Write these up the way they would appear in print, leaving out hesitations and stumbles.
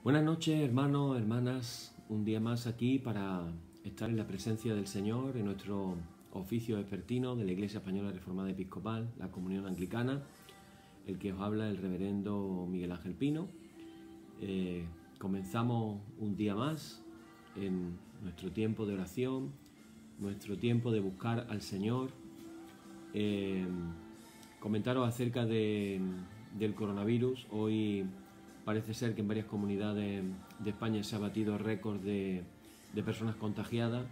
Buenas noches, hermanos, hermanas. Un día más aquí para estar en la presencia del Señor en nuestro oficio vespertino de la Iglesia Española Reformada Episcopal, la Comunión Anglicana. El que os habla, el reverendo Miguel Ángel Pino. Comenzamos un día más en nuestro tiempo de oración, nuestro tiempo de buscar al Señor. Comentaros acerca del coronavirus. Hoy parece ser que en varias comunidades de España se ha batido récord de personas contagiadas,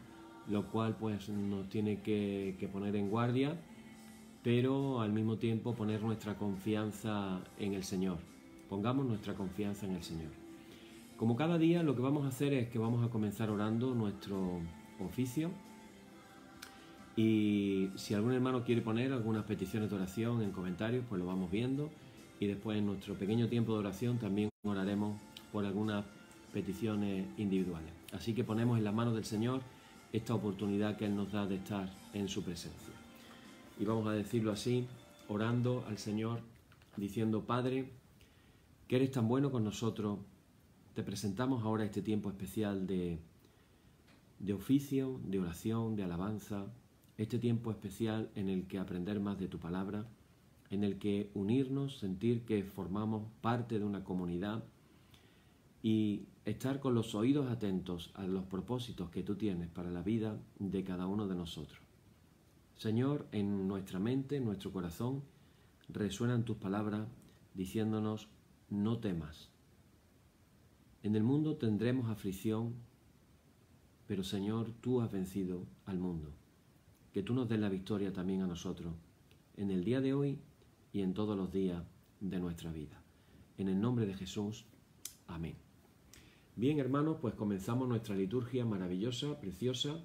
lo cual pues nos tiene que poner en guardia, pero al mismo tiempo poner nuestra confianza en el Señor. Pongamos nuestra confianza en el Señor. Como cada día, lo que vamos a hacer es que vamos a comenzar orando nuestro oficio. Y si algún hermano quiere poner algunas peticiones de oración en comentarios, pues lo vamos viendo. Y después en nuestro pequeño tiempo de oración también oraremos por algunas peticiones individuales. Así que ponemos en las manos del Señor esta oportunidad que Él nos da de estar en su presencia. Y vamos a decirlo así, orando al Señor, diciendo: Padre, que eres tan bueno con nosotros, te presentamos ahora este tiempo especial de oficio, de oración, de alabanza, este tiempo especial en el que aprender más de tu palabra, en el que unirnos, sentir que formamos parte de una comunidad y estar con los oídos atentos a los propósitos que tú tienes para la vida de cada uno de nosotros. Señor, en nuestra mente, en nuestro corazón, resuenan tus palabras diciéndonos: no temas. En el mundo tendremos aflicción, pero Señor, tú has vencido al mundo. Que tú nos des la victoria también a nosotros, en el día de hoy y en todos los días de nuestra vida. En el nombre de Jesús, amén. Bien, hermanos, pues comenzamos nuestra liturgia maravillosa, preciosa.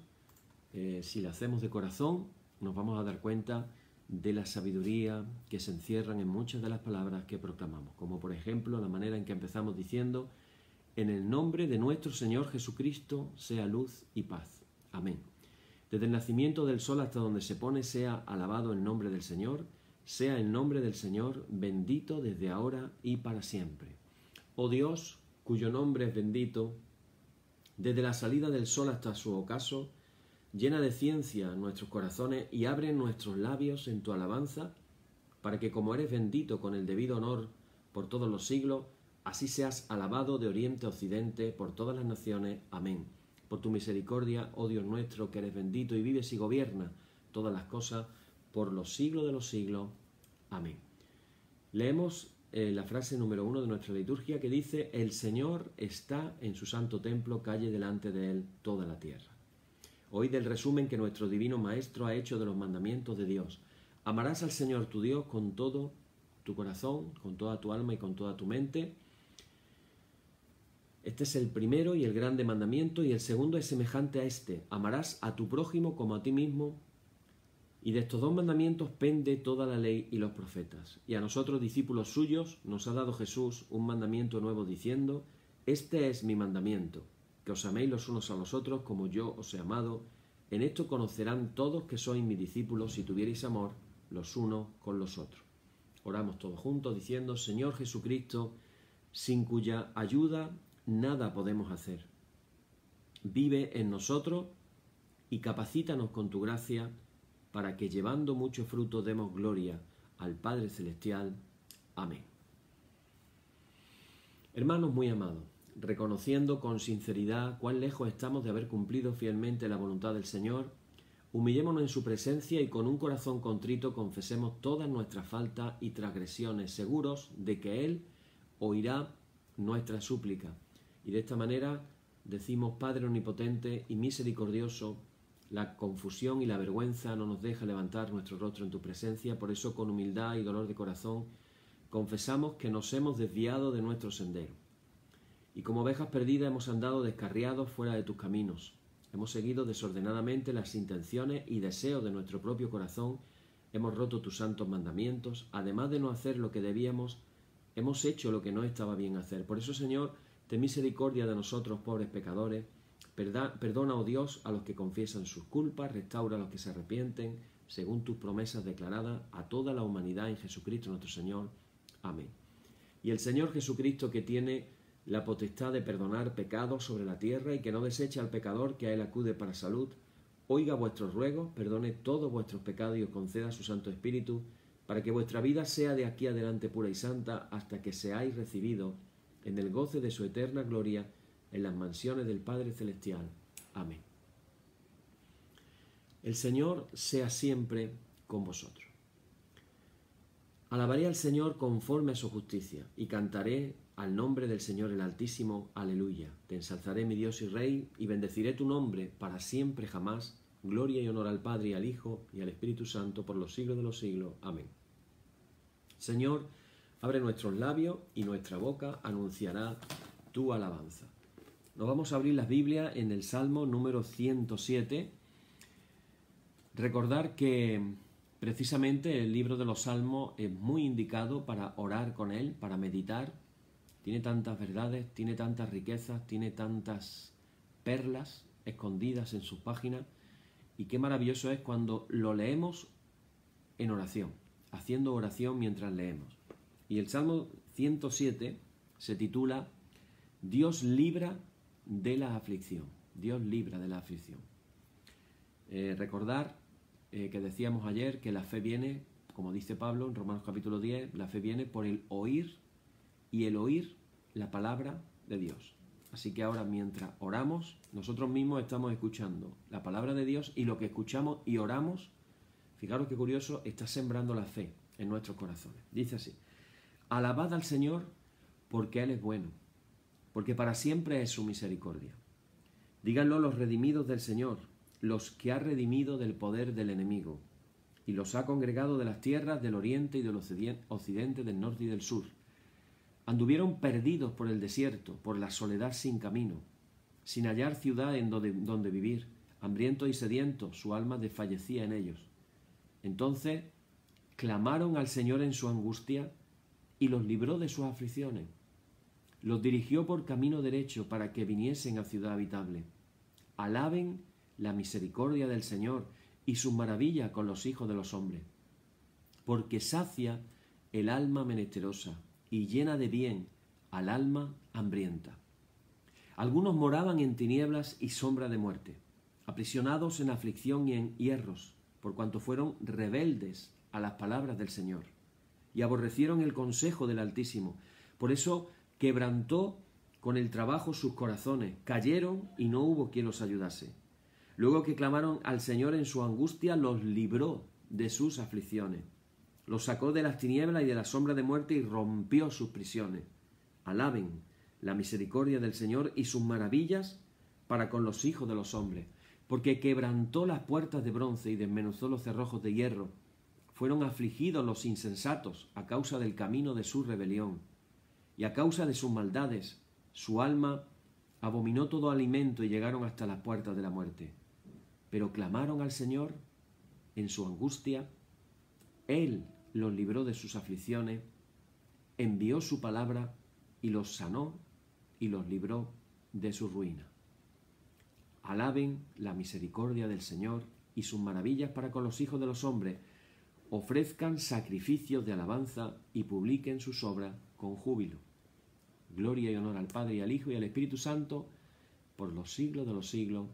Si la hacemos de corazón, nos vamos a dar cuenta de la sabiduría que se encierran en muchas de las palabras que proclamamos, como por ejemplo la manera en que empezamos diciendo: en el nombre de nuestro Señor Jesucristo sea luz y paz. Amén. Desde el nacimiento del sol hasta donde se pone, sea alabado el nombre del Señor, sea el nombre del Señor bendito desde ahora y para siempre. Oh Dios, cuyo nombre es bendito, desde la salida del sol hasta su ocaso, llena de ciencia nuestros corazones y abre nuestros labios en tu alabanza, para que como eres bendito con el debido honor por todos los siglos, así seas alabado de oriente a occidente por todas las naciones. Amén. Por tu misericordia, oh Dios nuestro, que eres bendito y vives y gobiernas todas las cosas por los siglos de los siglos. Amén. Leemos la frase número 1 de nuestra liturgia, que dice: el Señor está en su santo templo, calle delante de él toda la tierra. Oíd el resumen que nuestro divino Maestro ha hecho de los mandamientos de Dios. Amarás al Señor tu Dios con todo tu corazón, con toda tu alma y con toda tu mente. Este es el primero y el grande mandamiento, y el segundo es semejante a este: amarás a tu prójimo como a ti mismo. Y de estos dos mandamientos pende toda la ley y los profetas. Y a nosotros, discípulos suyos, nos ha dado Jesús un mandamiento nuevo, diciendo: este es mi mandamiento, que os améis los unos a los otros como yo os he amado. En esto conocerán todos que sois mis discípulos, si tuvierais amor los unos con los otros. Oramos todos juntos diciendo: Señor Jesucristo, sin cuya ayuda nada podemos hacer, vive en nosotros y capacítanos con tu gracia, para que llevando mucho fruto demos gloria al Padre Celestial. Amén. Hermanos muy amados, reconociendo con sinceridad cuán lejos estamos de haber cumplido fielmente la voluntad del Señor, humillémonos en su presencia y con un corazón contrito confesemos todas nuestras faltas y transgresiones, seguros de que Él oirá nuestra súplica. Y de esta manera decimos: Padre omnipotente y misericordioso, la confusión y la vergüenza no nos deja levantar nuestro rostro en tu presencia. Por eso, con humildad y dolor de corazón, confesamos que nos hemos desviado de nuestro sendero. Y como ovejas perdidas hemos andado descarriados fuera de tus caminos. Hemos seguido desordenadamente las intenciones y deseos de nuestro propio corazón. Hemos roto tus santos mandamientos. Además de no hacer lo que debíamos, hemos hecho lo que no estaba bien hacer. Por eso, Señor, ten misericordia de nosotros, pobres pecadores. Perdona, oh Dios, a los que confiesan sus culpas, restaura a los que se arrepienten, según tus promesas declaradas a toda la humanidad en Jesucristo nuestro Señor. Amén. Y el Señor Jesucristo, que tiene la potestad de perdonar pecados sobre la tierra y que no deseche al pecador que a él acude para salud, oiga vuestros ruegos, perdone todos vuestros pecados y os conceda su Santo Espíritu, para que vuestra vida sea de aquí adelante pura y santa hasta que seáis recibidos en el goce de su eterna gloria en las mansiones del Padre Celestial. Amén. El Señor sea siempre con vosotros. Alabaré al Señor conforme a su justicia, y cantaré al nombre del Señor el Altísimo. Aleluya. Te ensalzaré, mi Dios y Rey, y bendeciré tu nombre para siempre jamás. Gloria y honor al Padre y al Hijo y al Espíritu Santo por los siglos de los siglos. Amén. Señor, abre nuestros labios y nuestra boca anunciará tu alabanza. Nos vamos a abrir las Biblias en el Salmo número 107. Recordar que precisamente el libro de los Salmos es muy indicado para orar con él, para meditar. Tiene tantas verdades, tiene tantas riquezas, tiene tantas perlas escondidas en sus páginas. Y qué maravilloso es cuando lo leemos en oración, haciendo oración mientras leemos. Y el Salmo 107 se titula Dios libra de la aflicción. Dios libra de la aflicción. Recordar que decíamos ayer que la fe viene, como dice Pablo en Romanos capítulo 10, la fe viene por el oír y el oír la palabra de Dios. Así que ahora mientras oramos, nosotros mismos estamos escuchando la palabra de Dios y lo que escuchamos y oramos, fijaros qué curioso, está sembrando la fe en nuestros corazones. Dice así, alabad al Señor porque Él es bueno, porque para siempre es su misericordia. Díganlo los redimidos del Señor, los que ha redimido del poder del enemigo, y los ha congregado de las tierras del oriente y del occidente, del norte y del sur. Anduvieron perdidos por el desierto, por la soledad sin camino, sin hallar ciudad en donde vivir, hambrientos y sedientos, su alma desfallecía en ellos. Entonces clamaron al Señor en su angustia y los libró de sus aflicciones. Los dirigió por camino derecho para que viniesen a ciudad habitable. Alaben la misericordia del Señor y sus maravillas con los hijos de los hombres, porque sacia el alma menesterosa y llena de bien al alma hambrienta. Algunos moraban en tinieblas y sombra de muerte, aprisionados en aflicción y en hierros, por cuanto fueron rebeldes a las palabras del Señor, y aborrecieron el consejo del Altísimo. Por eso quebrantó con el trabajo sus corazones, cayeron y no hubo quien los ayudase. Luego que clamaron al Señor en su angustia, los libró de sus aflicciones. Los sacó de las tinieblas y de la sombra de muerte y rompió sus prisiones. Alaben la misericordia del Señor y sus maravillas para con los hijos de los hombres, porque quebrantó las puertas de bronce y desmenuzó los cerrojos de hierro. Fueron afligidos los insensatos a causa del camino de su rebelión, y a causa de sus maldades, su alma abominó todo alimento y llegaron hasta las puertas de la muerte. Pero clamaron al Señor en su angustia, Él los libró de sus aflicciones, envió su palabra y los sanó y los libró de su ruina. Alaben la misericordia del Señor y sus maravillas para con los hijos de los hombres. Ofrezcan sacrificios de alabanza y publiquen sus obras con júbilo. Gloria y honor al Padre y al Hijo y al Espíritu Santo por los siglos de los siglos.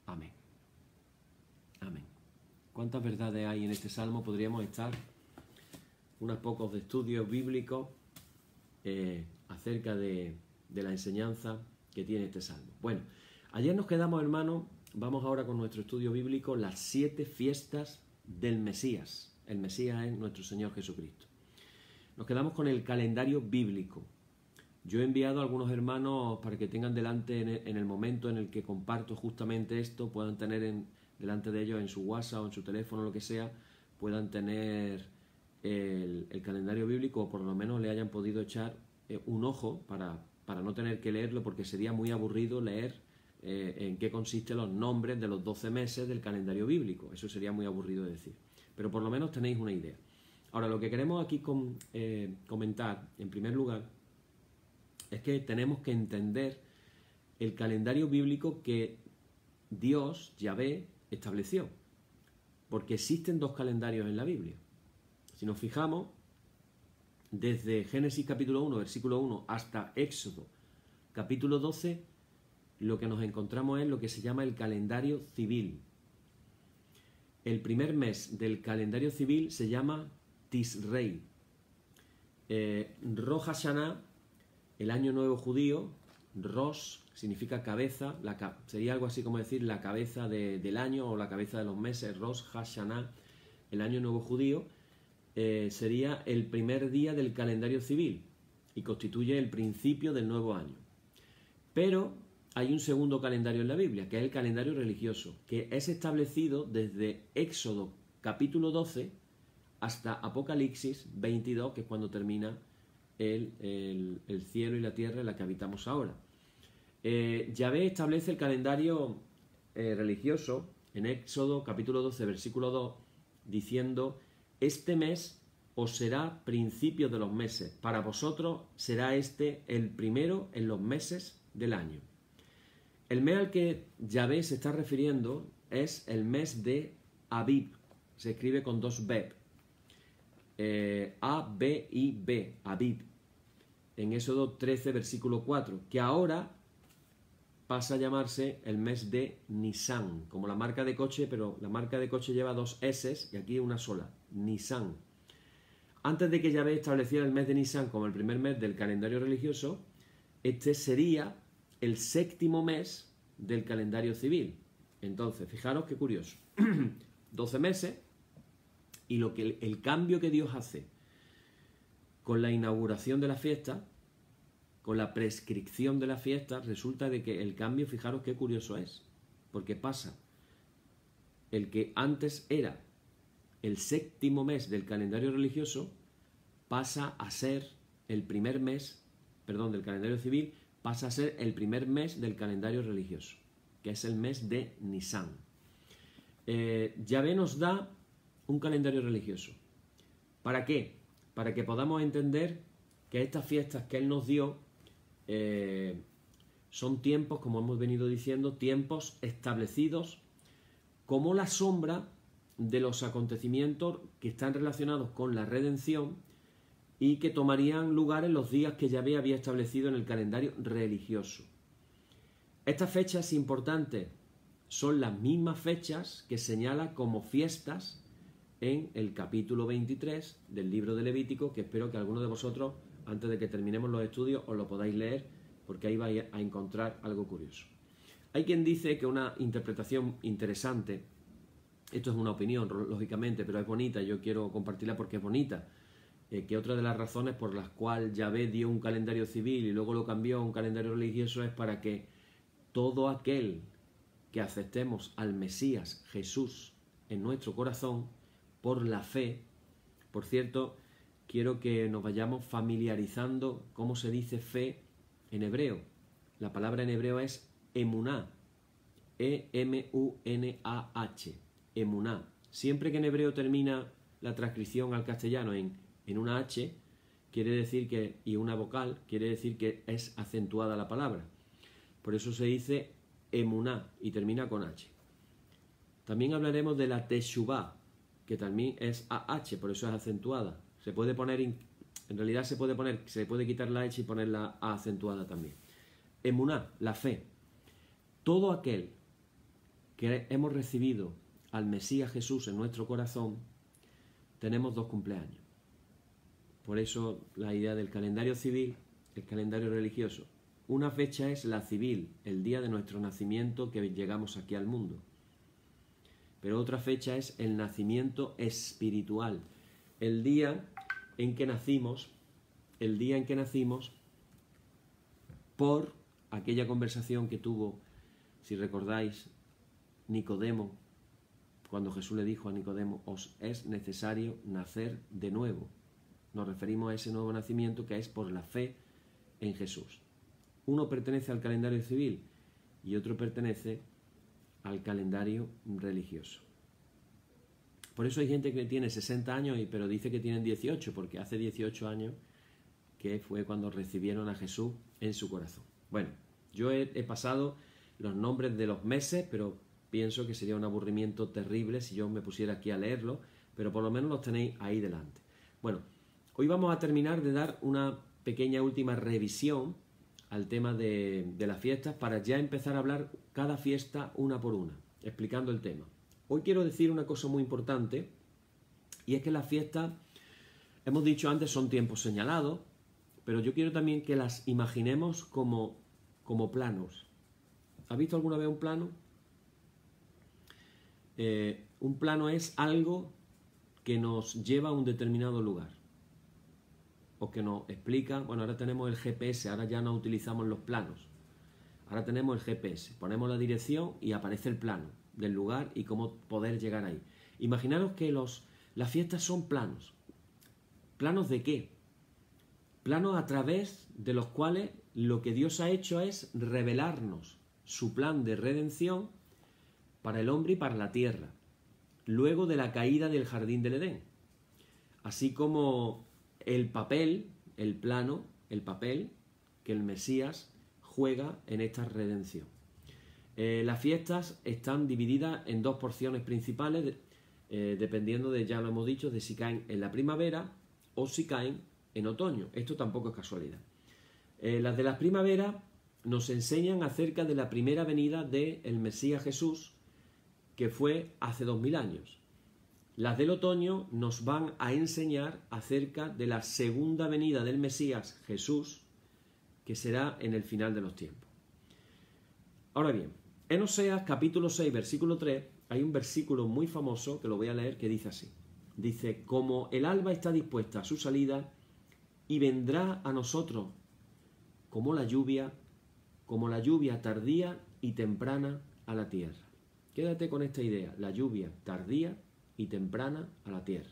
Amén. Amén. ¿Cuántas verdades hay en este salmo? Podríamos estar unos pocos de estudios bíblicos acerca de la enseñanza que tiene este salmo. Bueno, ayer nos quedamos, hermanos, vamos ahora con nuestro estudio bíblico, las 7 fiestas del Mesías. El Mesías es nuestro Señor Jesucristo. Nos quedamos con el calendario bíblico. Yo he enviado a algunos hermanos para que tengan delante en el momento en el que comparto justamente esto, puedan tener delante de ellos en su WhatsApp o en su teléfono, lo que sea, puedan tener el calendario bíblico, o por lo menos le hayan podido echar un ojo para no tener que leerlo, porque sería muy aburrido leer en qué consisten los nombres de los 12 meses del calendario bíblico. Eso sería muy aburrido de decir. Pero por lo menos tenéis una idea. Ahora, lo que queremos aquí comentar, en primer lugar, es que tenemos que entender el calendario bíblico que Dios, Yahvé, estableció. Porque existen 2 calendarios en la Biblia. Si nos fijamos, desde Génesis capítulo 1, versículo 1, hasta Éxodo capítulo 12, lo que nos encontramos es lo que se llama el calendario civil. El primer mes del calendario civil se llama Tisrei. Rosh Hashanah, el año nuevo judío, Rosh significa cabeza, sería algo así como decir la cabeza del año o la cabeza de los meses. Rosh Hashanah, el año nuevo judío, sería el primer día del calendario civil y constituye el principio del nuevo año. Pero hay un segundo calendario en la Biblia, que es el calendario religioso, que es establecido desde Éxodo capítulo 12 hasta Apocalipsis 22, que es cuando termina el cielo y la tierra en la que habitamos ahora. Yahvé establece el calendario religioso en Éxodo capítulo 12, versículo 2, diciendo: este mes os será principio de los meses, para vosotros será este el primero en los meses del año. El mes al que Yahvé se está refiriendo es el mes de Abib, se escribe con dos B, A-B-I-B, Abib, en Éxodo 13, versículo 4, que ahora pasa a llamarse el mes de Nisan, como la marca de coche, pero la marca de coche lleva dos S y aquí una sola, Nisan. Antes de que Yahvé estableciera el mes de Nisan como el primer mes del calendario religioso, este sería el séptimo mes del calendario civil. Entonces, fijaros qué curioso. 12 meses, y el cambio que Dios hace con la inauguración de la fiesta, con la prescripción de la fiesta, resulta de que el cambio, fijaros qué curioso es, porque pasa el que antes era el séptimo mes del calendario religioso, pasa a ser el primer mes, perdón, del calendario civil, pasa a ser el primer mes del calendario religioso, que es el mes de Nisan. Yahvé nos da un calendario religioso. ¿Para qué? Para que podamos entender que estas fiestas que Él nos dio son tiempos, como hemos venido diciendo, tiempos establecidos como la sombra de los acontecimientos que están relacionados con la redención y que tomarían lugar en los días que Yahvé había establecido en el calendario religioso. Estas fechas importantes son las mismas fechas que señala como fiestas en el capítulo 23 del libro de Levítico, que espero que alguno de vosotros, antes de que terminemos los estudios, os lo podáis leer, porque ahí vais a encontrar algo curioso. Hay quien dice que una interpretación interesante, esto es una opinión, lógicamente, pero es bonita, yo quiero compartirla porque es bonita, que otra de las razones por las cuales Yahvé dio un calendario civil y luego lo cambió a un calendario religioso es para que todo aquel que aceptemos al Mesías Jesús en nuestro corazón por la fe. Por cierto, quiero que nos vayamos familiarizando cómo se dice fe en hebreo. La palabra en hebreo es emuná, E-M-U-N-A-H, emuná. Siempre que en hebreo termina la transcripción al castellano en una H, quiere decir que, y una vocal, quiere decir que es acentuada la palabra. Por eso se dice emuná y termina con H. También hablaremos de la teshuvá, que también es AH, por eso es acentuada. Se puede poner, en realidad se puede quitar la H y poner la A acentuada también. Emuná, la fe. Todo aquel que hemos recibido al Mesías Jesús en nuestro corazón, tenemos 2 cumpleaños. Por eso la idea del calendario civil, el calendario religioso. Una fecha es la civil, el día de nuestro nacimiento que llegamos aquí al mundo. Pero otra fecha es el nacimiento espiritual, el día en que nacimos por aquella conversación que tuvo, si recordáis, Nicodemo, cuando Jesús le dijo a Nicodemo: os es necesario nacer de nuevo. Nos referimos a ese nuevo nacimiento que es por la fe en Jesús. Uno pertenece al calendario civil y otro pertenece al calendario religioso. Por eso hay gente que tiene 60 años, pero dice que tienen 18, porque hace 18 años que fue cuando recibieron a Jesús en su corazón. Bueno, yo he pasado los nombres de los meses, pero pienso que sería un aburrimiento terrible si yo me pusiera aquí a leerlo, pero por lo menos los tenéis ahí delante. Bueno, Hoy vamos a terminar de dar una pequeña última revisión al tema de las fiestas para ya empezar a hablar cada fiesta una por una, explicando el tema. Hoy quiero decir una cosa muy importante, y es que las fiestas, hemos dicho antes, son tiempos señalados, pero yo quiero también que las imaginemos como planos. ¿Has visto alguna vez un plano? Un plano es algo que nos lleva a un determinado lugar, o que nos explica. Bueno, ahora tenemos el GPS, ahora ya no utilizamos los planos, ahora tenemos el GPS, ponemos la dirección y aparece el plano del lugar y cómo poder llegar ahí. Imaginaros que las fiestas son planos. ¿Planos de qué? Planos a través de los cuales lo que Dios ha hecho es revelarnos su plan de redención para el hombre y para la tierra, luego de la caída del jardín del Edén. Así como el papel, el plano, el papel que el Mesías juega en esta redención. Las fiestas están divididas en dos porciones principales, dependiendo de, ya lo hemos dicho, de si caen en la primavera o si caen en otoño. Esto tampoco es casualidad. Las de la primavera nos enseñan acerca de la primera venida del Mesías Jesús, que fue hace 2000 años. Las del otoño nos van a enseñar acerca de la segunda venida del Mesías Jesús, que será en el final de los tiempos. Ahora bien, en Oseas capítulo 6, versículo 3, hay un versículo muy famoso que lo voy a leer, que dice así. Dice: como el alba está dispuesta a su salida y vendrá a nosotros como la lluvia tardía y temprana a la tierra. Quédate con esta idea, la lluvia tardía y temprana a la tierra.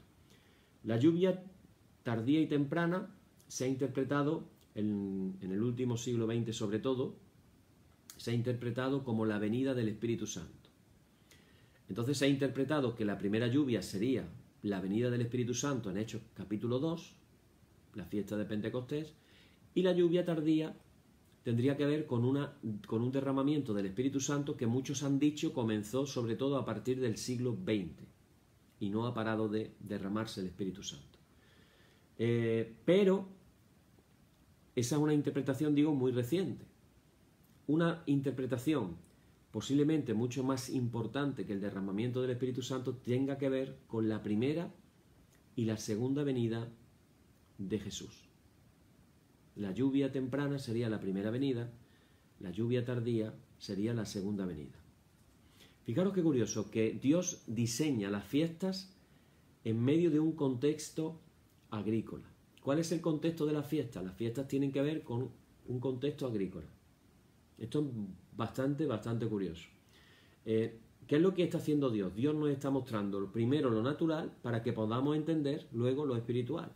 La lluvia tardía y temprana se ha interpretado en el último siglo XX, sobre todo, se ha interpretado como la venida del Espíritu Santo. Entonces se ha interpretado que la primera lluvia sería la venida del Espíritu Santo en Hechos capítulo 2, la fiesta de Pentecostés, y la lluvia tardía tendría que ver con un derramamiento del Espíritu Santo que muchos han dicho comenzó sobre todo a partir del siglo XX y no ha parado de derramarse el Espíritu Santo. Pero esa es una interpretación, digo, muy reciente. Una interpretación posiblemente mucho más importante que el derramamiento del Espíritu Santo tenga que ver con la primera y la segunda venida de Jesús. La lluvia temprana sería la primera venida, la lluvia tardía sería la segunda venida. Fijaros qué curioso, que Dios diseña las fiestas en medio de un contexto agrícola. ¿Cuál es el contexto de las fiestas? Las fiestas tienen que ver con un contexto agrícola. Esto es bastante curioso. ¿Qué es lo que está haciendo Dios? Dios nos está mostrando primero lo natural para que podamos entender luego lo espiritual.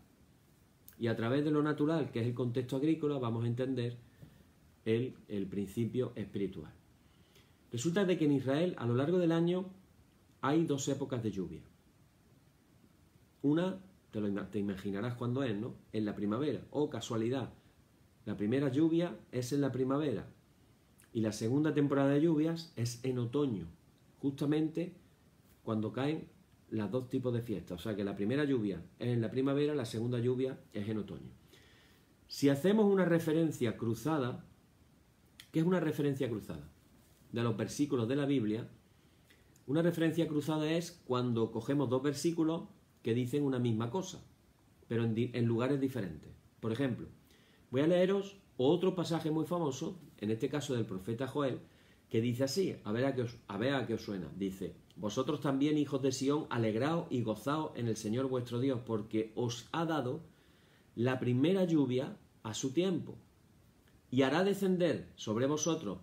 Y a través de lo natural, que es el contexto agrícola, vamos a entender el principio espiritual. Resulta de que en Israel, a lo largo del año, hay dos épocas de lluvia. Una, te imaginarás cuándo es, ¿no? En la primavera. Oh, casualidad. La primera lluvia es en la primavera. Y la segunda temporada de lluvias es en otoño. Justamente cuando caen los dos tipos de fiestas. O sea que la primera lluvia es en la primavera, la segunda lluvia es en otoño. Si hacemos una referencia cruzada, ¿qué es una referencia cruzada? De los versículos de la Biblia, una referencia cruzada es cuando cogemos dos versículos que dicen una misma cosa, pero en lugares diferentes. Por ejemplo, voy a leeros otro pasaje muy famoso, en este caso del profeta Joel, que dice así, a ver a qué os suena. Dice: vosotros también, hijos de Sión, alegraos y gozaos en el Señor vuestro Dios, porque os ha dado la primera lluvia a su tiempo, y hará descender sobre vosotros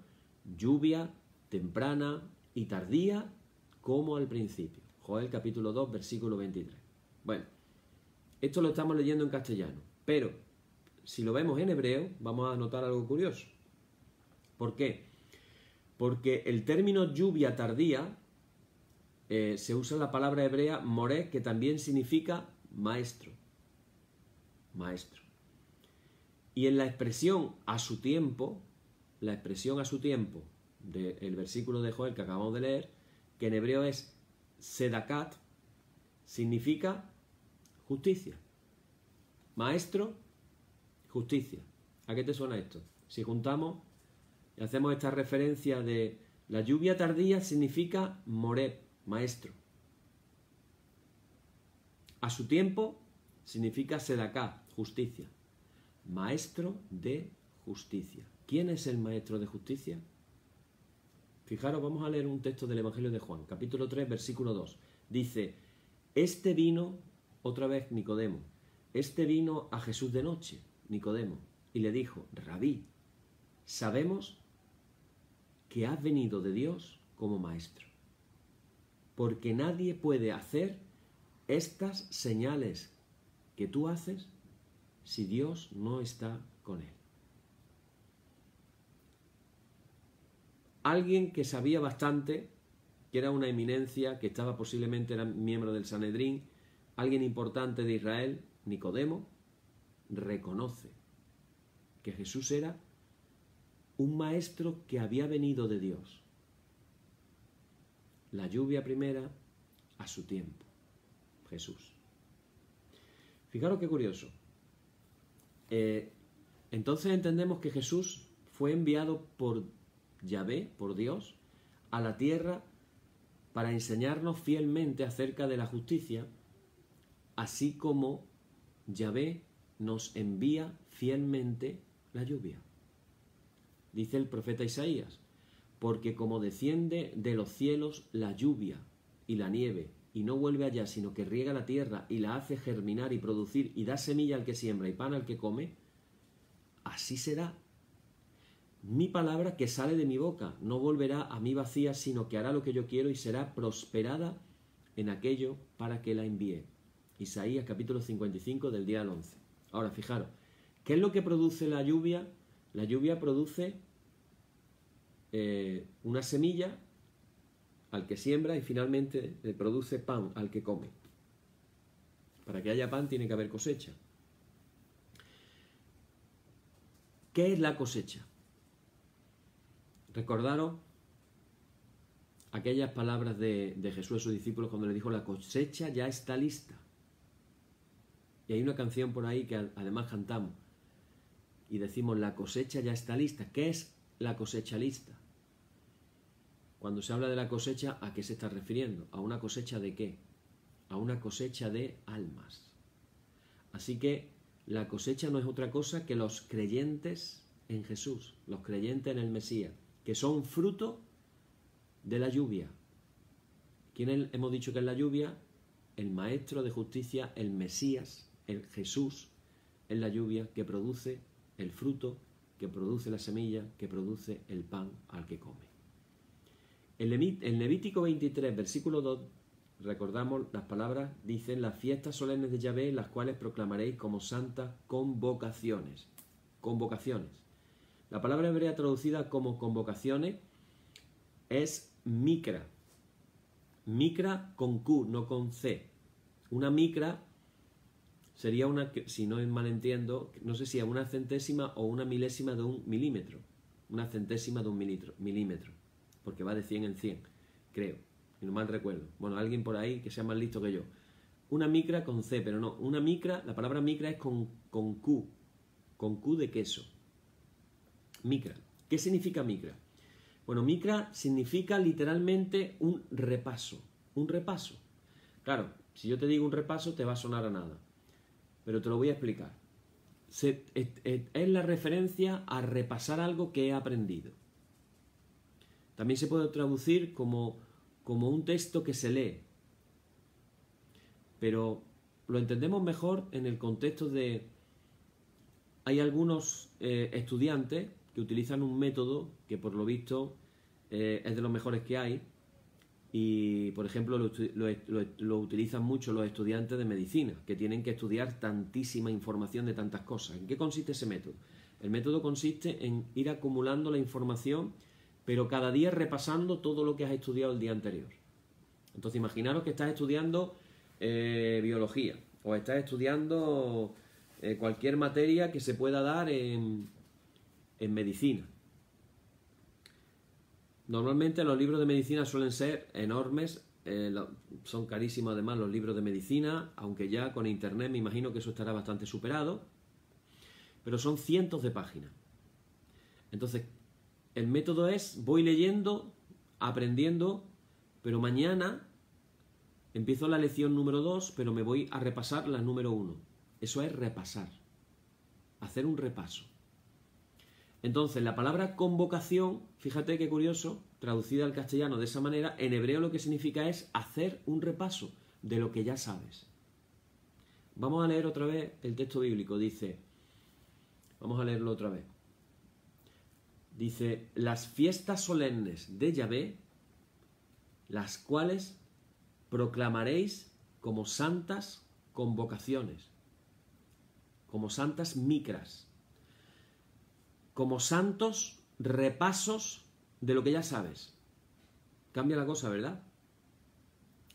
lluvia temprana y tardía como al principio. Joel capítulo 2, versículo 23. Bueno, esto lo estamos leyendo en castellano, pero si lo vemos en hebreo vamos a notar algo curioso. ¿Por qué? Porque el término lluvia tardía se usa en la palabra hebrea moré, que también significa maestro. Maestro. Y en la expresión a su tiempo, del versículo de Joel que acabamos de leer, que en hebreo es sedakat, significa justicia. Maestro, justicia. ¿A qué te suena esto? Si juntamos y hacemos esta referencia de la lluvia tardía significa Moreb, maestro. A su tiempo significa Sedaká, justicia. Maestro de justicia. ¿Quién es el maestro de justicia? Fijaros, vamos a leer un texto del Evangelio de Juan, capítulo 3, versículo 2. Dice, este vino, otra vez Nicodemo, este vino a Jesús de noche, Nicodemo, y le dijo, Rabí, sabemos que has venido de Dios como maestro, porque nadie puede hacer estas señales que tú haces si Dios no está con él. Alguien que sabía bastante, que era una eminencia, que estaba posiblemente, era miembro del Sanedrín, alguien importante de Israel, Nicodemo, reconoce que Jesús era un maestro que había venido de Dios. La lluvia primera a su tiempo. Jesús. Fijaros qué curioso. Entonces entendemos que Jesús fue enviado por Yahvé, por Dios, a la tierra para enseñarnos fielmente acerca de la justicia, así como Yahvé nos envía fielmente la lluvia. Dice el profeta Isaías, porque como desciende de los cielos la lluvia y la nieve, y no vuelve allá, sino que riega la tierra y la hace germinar y producir, y da semilla al que siembra y pan al que come, así será mi palabra que sale de mi boca. No volverá a mí vacía, sino que hará lo que yo quiero y será prosperada en aquello para que la envíe. Isaías capítulo 55 del día al 11. Ahora, fijaros, ¿qué es lo que produce la lluvia? La lluvia produce una semilla al que siembra y finalmente le produce pan al que come. Para que haya pan tiene que haber cosecha. ¿Qué es la cosecha? Recordaros aquellas palabras de Jesús a sus discípulos cuando le dijo la cosecha ya está lista. Y hay una canción por ahí que además cantamos y decimos la cosecha ya está lista. ¿Qué es la cosecha lista? Cuando se habla de la cosecha, ¿a qué se está refiriendo? ¿A una cosecha de qué? A una cosecha de almas. Así que la cosecha no es otra cosa que los creyentes en Jesús, los creyentes en el Mesías, que son fruto de la lluvia. ¿Quién hemos dicho que es la lluvia? El Maestro de Justicia, el Mesías, el Jesús, es la lluvia que produce el fruto, que produce la semilla, que produce el pan al que come. En Levítico 23, versículo 2, recordamos las palabras, dicen las fiestas solemnes de Yahvé, las cuales proclamaréis como santas convocaciones. Convocaciones. La palabra hebrea traducida como convocaciones es micra. Micra con Q, no con C. Una micra sería una, si no mal entiendo, no sé si es una centésima o una milésima de un milímetro. Una centésima de un milímetro. Porque va de 100 en 100, creo. Y no mal recuerdo. Bueno, alguien por ahí que sea más listo que yo. Una micra con C, pero no. Una micra, la palabra micra es con Q. Con Q de queso. Micra. ¿Qué significa micra? Bueno, micra significa literalmente un repaso. Un repaso. Claro, si yo te digo un repaso te va a sonar a nada. Pero te lo voy a explicar. Es la referencia a repasar algo que he aprendido. También se puede traducir como un texto que se lee. Pero lo entendemos mejor en el contexto de... Hay algunos estudiantes que utilizan un método que por lo visto es de los mejores que hay y por ejemplo lo utilizan mucho los estudiantes de medicina, que tienen que estudiar tantísima información de tantas cosas. ¿En qué consiste ese método? El método consiste en ir acumulando la información, pero cada día repasando todo lo que has estudiado el día anterior. Entonces imaginaros que estás estudiando biología o estás estudiando cualquier materia que se pueda dar en medicina. Normalmente los libros de medicina suelen ser enormes, son carísimos además los libros de medicina, aunque ya con internet me imagino que eso estará bastante superado, pero son cientos de páginas. Entonces, el método es, voy leyendo, aprendiendo, pero mañana empiezo la lección número 2, pero me voy a repasar la número 1. Eso es repasar, hacer un repaso. Entonces, la palabra convocación, fíjate qué curioso, traducida al castellano de esa manera, en hebreo lo que significa es hacer un repaso de lo que ya sabes. Vamos a leer otra vez el texto bíblico, dice, vamos a leerlo otra vez. Dice, las fiestas solemnes de Yahvé, las cuales proclamaréis como santas convocaciones, como santas micras, como santos repasos de lo que ya sabes. Cambia la cosa, ¿verdad?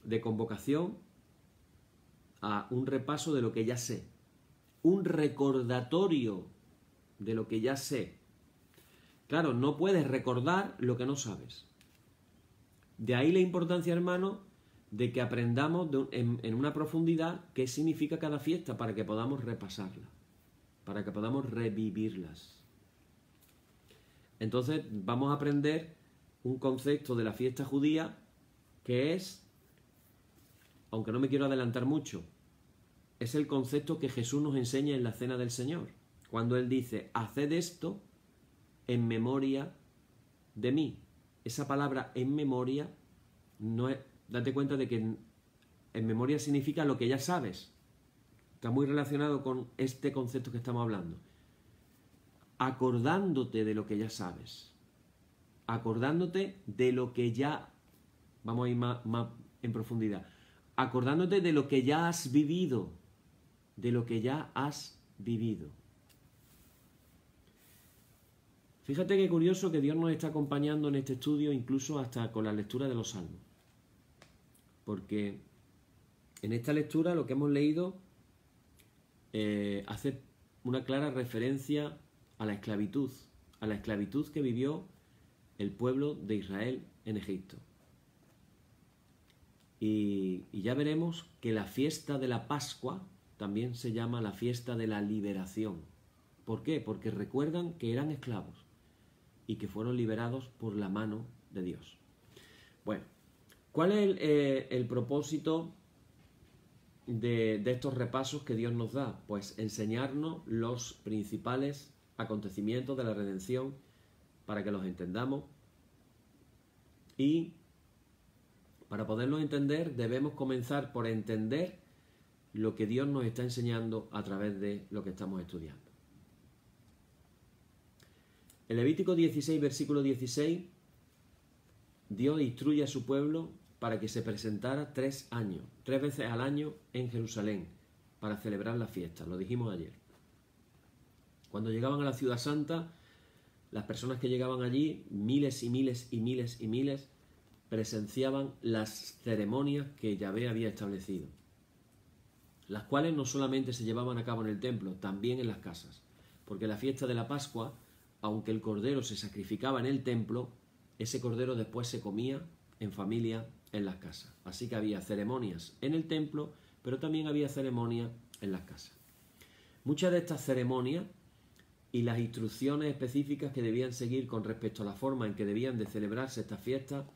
De convocación a un repaso de lo que ya sé. Un recordatorio de lo que ya sé. Claro, no puedes recordar lo que no sabes. De ahí la importancia, hermano, de que aprendamos en una profundidad qué significa cada fiesta para que podamos repasarla, para que podamos revivirlas. Entonces vamos a aprender un concepto de la fiesta judía que es, aunque no me quiero adelantar mucho, es el concepto que Jesús nos enseña en la Cena del Señor, cuando Él dice, haced esto en memoria de mí. Esa palabra en memoria, no es, date cuenta de que en memoria significa lo que ya sabes. Está muy relacionado con este concepto que estamos hablando. Acordándote de lo que ya sabes. Acordándote de lo que ya... Vamos a ir más en profundidad. Acordándote de lo que ya has vivido. De lo que ya has vivido. Fíjate qué curioso que Dios nos está acompañando en este estudio, incluso hasta con la lectura de los Salmos. Porque en esta lectura lo que hemos leído hace una clara referencia a la esclavitud que vivió el pueblo de Israel en Egipto. Y ya veremos que la fiesta de la Pascua también se llama la fiesta de la liberación. ¿Por qué? Porque recuerdan que eran esclavos y que fueron liberados por la mano de Dios. Bueno, ¿cuál es el propósito de estos repasos que Dios nos da? Pues enseñarnos los principales acontecimientos de la redención para que los entendamos, y para poderlos entender debemos comenzar por entender lo que Dios nos está enseñando a través de lo que estamos estudiando. En Levítico 16, versículo 16, Dios instruye a su pueblo para que se presentara 3 veces al año en Jerusalén para celebrar la fiesta. Lo dijimos ayer. Cuando llegaban a la ciudad santa, las personas que llegaban allí, miles y miles y miles y miles, presenciaban las ceremonias que Yahvé había establecido, las cuales no solamente se llevaban a cabo en el templo, también en las casas, porque la fiesta de la Pascua, aunque el cordero se sacrificaba en el templo, ese cordero después se comía en familia en las casas. Así que había ceremonias en el templo, pero también había ceremonias en las casas. Muchas de estas ceremonias y las instrucciones específicas que debían seguir con respecto a la forma en que debían de celebrarse estas fiestas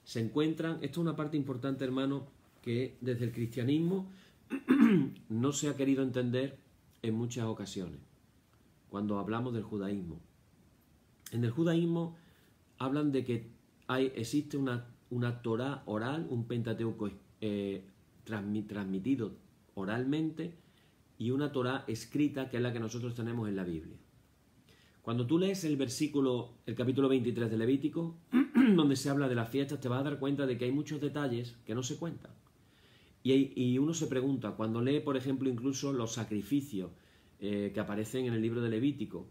se encuentran, esto es una parte importante, hermano, que desde el cristianismo no se ha querido entender en muchas ocasiones, cuando hablamos del judaísmo. En el judaísmo hablan de que existe una Torá oral, un Pentateuco transmitido oralmente, y una Torá escrita, que es la que nosotros tenemos en la Biblia. Cuando tú lees el capítulo 23 de Levítico, donde se habla de las fiestas, te vas a dar cuenta de que hay muchos detalles que no se cuentan. Y uno se pregunta, cuando lee, por ejemplo, incluso los sacrificios que aparecen en el libro de Levítico,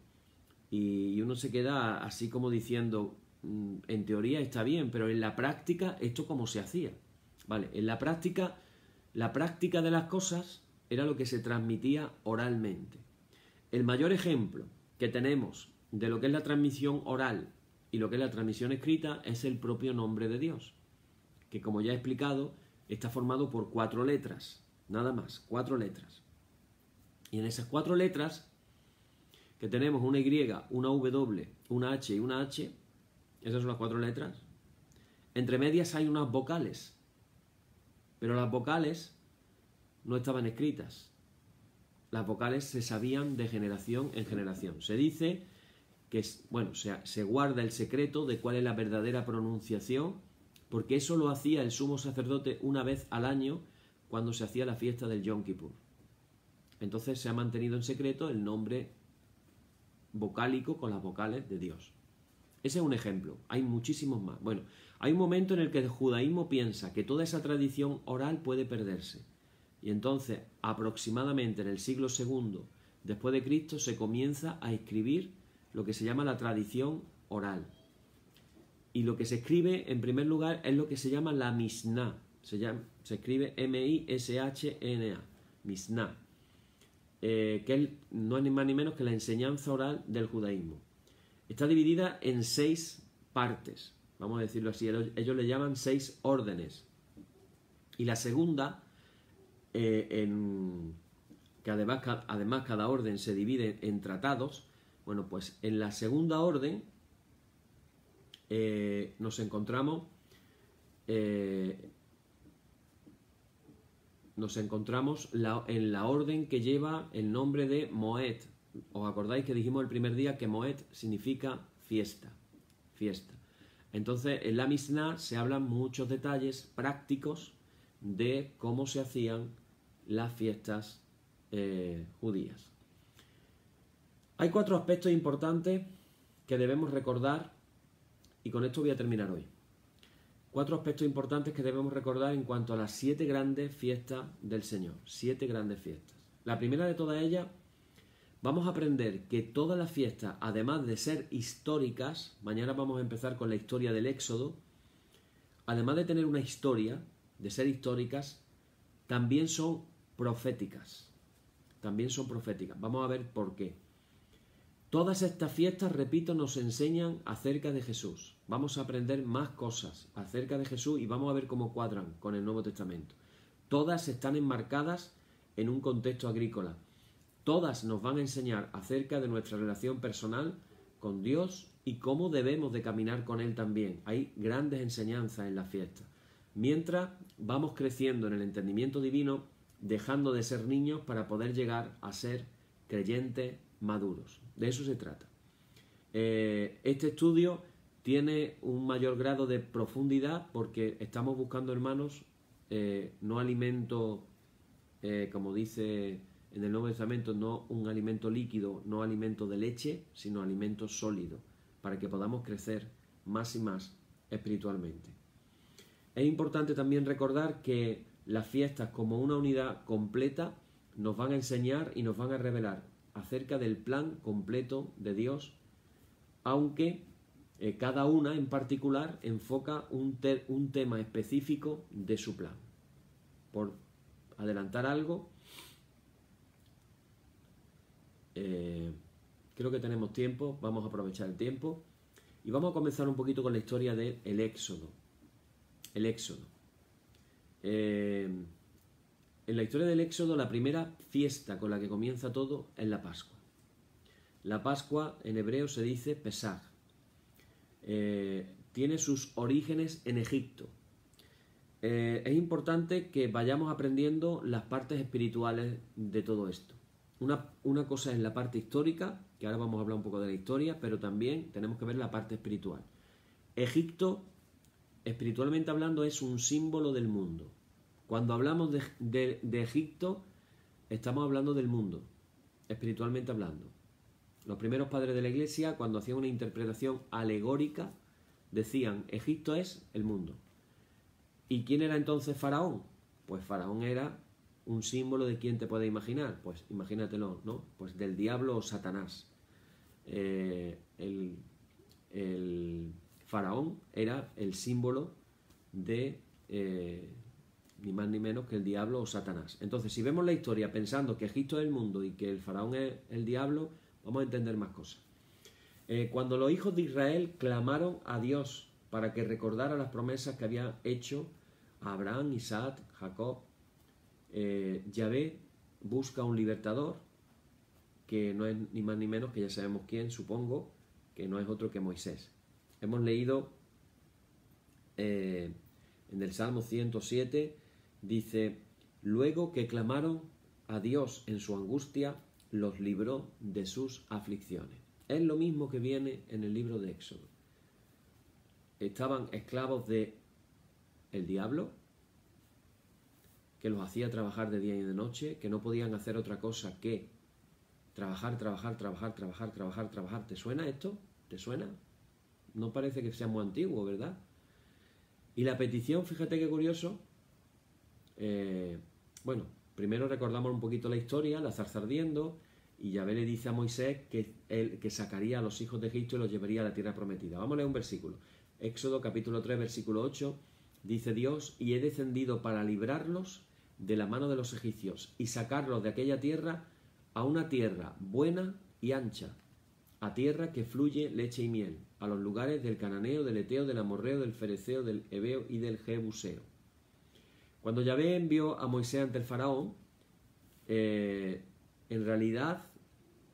y uno se queda así como diciendo, en teoría está bien, pero en la práctica, ¿esto cómo se hacía? Vale, en la práctica de las cosas era lo que se transmitía oralmente. El mayor ejemplo que tenemos de lo que es la transmisión oral y lo que es la transmisión escrita es el propio nombre de Dios, que como ya he explicado, está formado por 4 letras, nada más, 4 letras. Y en esas 4 letras, que tenemos una Y, una W, una H y una H, esas son las 4 letras, entre medias hay unas vocales, pero las vocales no estaban escritas. Las vocales se sabían de generación en generación. Se dice que, bueno, se guarda el secreto de cuál es la verdadera pronunciación, porque eso lo hacía el sumo sacerdote una vez al año cuando se hacía la fiesta del Yom Kippur. Entonces se ha mantenido en secreto el nombre vocálico con las vocales de Dios. Ese es un ejemplo, hay muchísimos más. Bueno, hay un momento en el que el judaísmo piensa que toda esa tradición oral puede perderse. Y entonces, aproximadamente en el siglo II después de Cristo, se comienza a escribir lo que se llama la tradición oral. Y lo que se escribe, en primer lugar, es lo que se llama la Mishnah. Se escribe M-I-S-H-N-A, Mishnah, que no es ni más ni menos que la enseñanza oral del judaísmo. Está dividida en 6 partes, vamos a decirlo así. Ellos le llaman 6 órdenes. Y la segunda, que además cada orden se divide en tratados, bueno, pues en la segunda orden nos encontramos en la orden que lleva el nombre de Moed. ¿Os acordáis que dijimos el primer día que Moed significa fiesta? Fiesta. Entonces, en la Mishnah se hablan muchos detalles prácticos de cómo se hacían las fiestas judías. Hay 4 aspectos importantes que debemos recordar, y con esto voy a terminar hoy. 4 aspectos importantes que debemos recordar en cuanto a las 7 grandes fiestas del Señor. 7 grandes fiestas. La primera de todas ellas, vamos a aprender que todas las fiestas, además de ser históricas, mañana vamos a empezar con la historia del Éxodo, además de tener una historia, de ser históricas, también son proféticas. También son proféticas. Vamos a ver por qué. Todas estas fiestas, repito, nos enseñan acerca de Jesús. Vamos a aprender más cosas acerca de Jesús y vamos a ver cómo cuadran con el Nuevo Testamento. Todas están enmarcadas en un contexto agrícola. Todas nos van a enseñar acerca de nuestra relación personal con Dios y cómo debemos de caminar con Él también. Hay grandes enseñanzas en las fiestas. Mientras vamos creciendo en el entendimiento divino, dejando de ser niños para poder llegar a ser creyentes maduros. De eso se trata. Este estudio tiene un mayor grado de profundidad porque estamos buscando, hermanos, no alimento, como dice en el Nuevo Testamento, no un alimento líquido, no alimento de leche, sino alimento sólido, para que podamos crecer más y más espiritualmente. Es importante también recordar que las fiestas como una unidad completa nos van a enseñar y nos van a revelar acerca del plan completo de Dios, aunque cada una en particular enfoca un tema específico de su plan. Por adelantar algo, creo que tenemos tiempo, vamos a aprovechar el tiempo y vamos a comenzar un poquito con la historia del Éxodo. El Éxodo. En la historia del Éxodo, la primera fiesta con la que comienza todo es la Pascua. La Pascua en hebreo se dice Pesaj. Tiene sus orígenes en Egipto. Es importante que vayamos aprendiendo las partes espirituales de todo esto. Una cosa es la parte histórica, que ahora vamos a hablar un poco de la historia, pero también tenemos que ver la parte espiritual. Egipto, espiritualmente hablando, es un símbolo del mundo. Cuando hablamos de Egipto, estamos hablando del mundo, espiritualmente hablando. Los primeros padres de la Iglesia, cuando hacían una interpretación alegórica, decían, Egipto es el mundo. ¿Y quién era entonces Faraón? Pues Faraón era un símbolo de quién te puedes imaginar. Pues imagínatelo, ¿no? Pues del diablo o Satanás. El Faraón era el símbolo de ni más ni menos que el diablo o Satanás. Entonces, si vemos la historia pensando que Egipto es el mundo y que el Faraón es el diablo, vamos a entender más cosas. Cuando los hijos de Israel clamaron a Dios para que recordara las promesas que había hecho a Abraham, Isaac, Jacob. Yahvé busca un libertador que no es ni más ni menos que ya sabemos quién, supongo, que no es otro que Moisés. Hemos leído en el Salmo 107, dice: luego que clamaron a Dios en su angustia, los libró de sus aflicciones. Es lo mismo que viene en el libro de Éxodo. Estaban esclavos de el diablo, que los hacía trabajar de día y de noche, que no podían hacer otra cosa que trabajar. ¿Te suena esto? ¿Te suena? No parece que sea muy antiguo, ¿verdad? Y la petición, fíjate qué curioso. Bueno, primero recordamos un poquito la historia, la zarza ardiendo, y Yahvé le dice a Moisés que sacaría a los hijos de Egipto y los llevaría a la tierra prometida. Vamos a leer un versículo. Éxodo capítulo 3, versículo 8, dice Dios: y he descendido para librarlos de la mano de los egipcios y sacarlos de aquella tierra a una tierra buena y ancha, a tierra que fluye leche y miel, a los lugares del cananeo, del eteo, del amorreo, del fereceo, del heveo y del jebuseo. Cuando Yahvé envió a Moisés ante el faraón, en realidad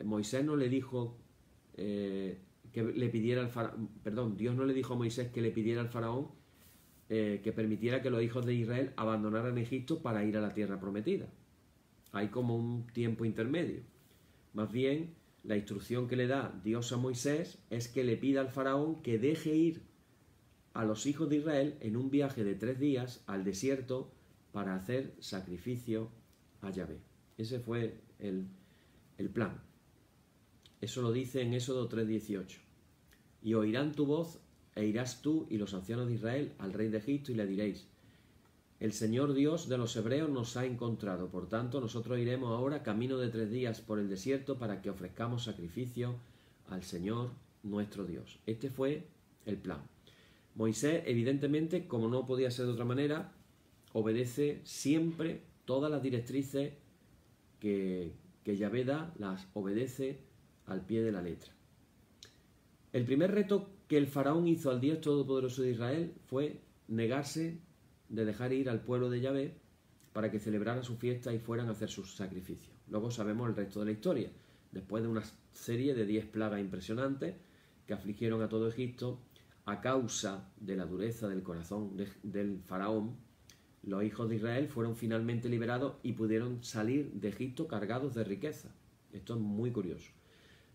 Moisés no le dijo que le pidiera al faraón, perdón, Dios no le dijo a Moisés que le pidiera al faraón que permitiera que los hijos de Israel abandonaran Egipto para ir a la tierra prometida. Hay como un tiempo intermedio. Más bien, la instrucción que le da Dios a Moisés es que le pida al faraón que deje ir a los hijos de Israel en un viaje de 3 días al desierto para hacer sacrificio a Yahvé. Ese fue el plan. Eso lo dice en Éxodo 3:18. Y oirán tu voz, e irás tú y los ancianos de Israel al rey de Egipto, y le diréis: el Señor Dios de los hebreos nos ha encontrado. Por tanto, nosotros iremos ahora camino de 3 días por el desierto para que ofrezcamos sacrificio al Señor nuestro Dios. Este fue el plan. Moisés, evidentemente, como no podía ser de otra manera, obedece siempre todas las directrices que Yahvé da, las obedece al pie de la letra. El primer reto que el faraón hizo al Dios Todopoderoso de Israel fue negarse de dejar ir al pueblo de Yahvé para que celebraran su fiesta y fueran a hacer sus sacrificios. Luego sabemos el resto de la historia. Después de una serie de 10 plagas impresionantes que afligieron a todo Egipto, a causa de la dureza del corazón del faraón, los hijos de Israel fueron finalmente liberados y pudieron salir de Egipto cargados de riqueza. Esto es muy curioso.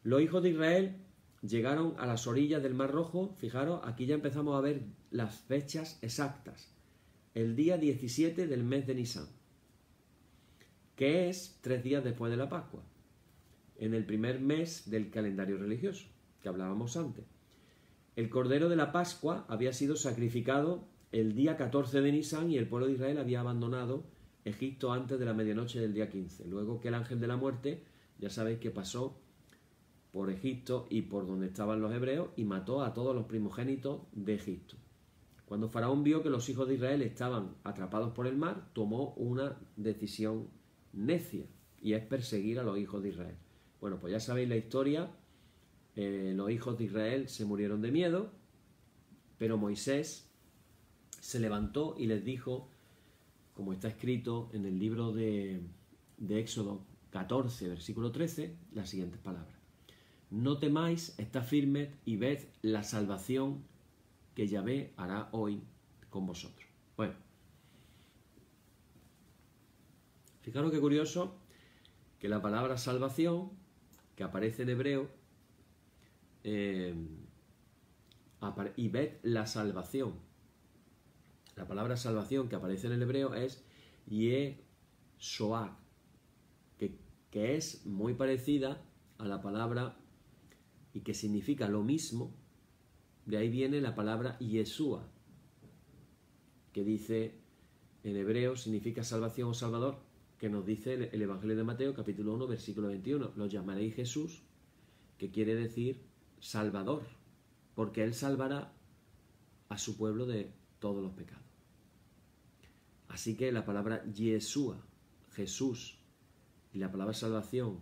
Los hijos de Israel llegaron a las orillas del Mar Rojo. Fijaros, aquí ya empezamos a ver las fechas exactas. El día 17 del mes de Nisan, que es 3 días después de la Pascua, en el primer mes del calendario religioso, que hablábamos antes. El Cordero de la Pascua había sido sacrificado el día 14 de Nisan y el pueblo de Israel había abandonado Egipto antes de la medianoche del día 15. Luego que el ángel de la muerte, ya sabéis que pasó por Egipto y por donde estaban los hebreos y mató a todos los primogénitos de Egipto. Cuando Faraón vio que los hijos de Israel estaban atrapados por el mar, tomó una decisión necia, y es perseguir a los hijos de Israel. Bueno, pues ya sabéis la historia. Los hijos de Israel se murieron de miedo, pero Moisés se levantó y les dijo, como está escrito en el libro de Éxodo 14, versículo 13, las siguientes palabras: no temáis, estad firmes y ved la salvación que Yahvé hará hoy con vosotros. Bueno, fijaros qué curioso que la palabra salvación, que aparece en hebreo, y ved la salvación. La palabra salvación que aparece en el hebreo es Yeshoah, que es muy parecida a la palabra y que significa lo mismo. De ahí viene la palabra Yeshua, que dice en hebreo, significa salvación o salvador, que nos dice el Evangelio de Mateo, capítulo 1, versículo 21. Lo llamaréis Jesús, que quiere decir salvador, porque Él salvará a su pueblo de todos los pecados. Así que la palabra Yeshua, Jesús, y la palabra salvación,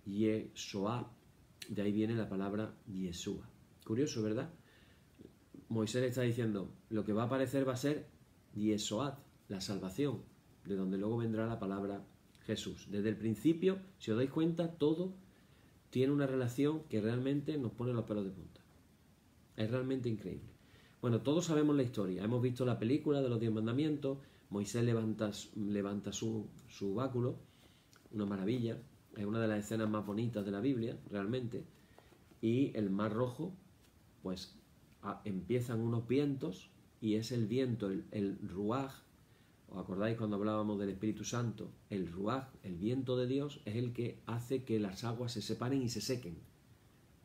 Yeshoah, de ahí viene la palabra Yeshua. Curioso, ¿verdad? Moisés le está diciendo, lo que va a aparecer va a ser Yeshoat, la salvación, de donde luego vendrá la palabra Jesús. Desde el principio, si os dais cuenta, todo tiene una relación que realmente nos pone los pelos de punta. Es realmente increíble. Bueno, todos sabemos la historia. Hemos visto la película de los 10 mandamientos. Moisés levanta su báculo. Una maravilla. Es una de las escenas más bonitas de la Biblia, realmente. Y el Mar Rojo, pues empiezan unos vientos y es el viento, el Ruaj. ¿Os acordáis cuando hablábamos del Espíritu Santo? El Ruaj, el viento de Dios, es el que hace que las aguas se separen y se sequen.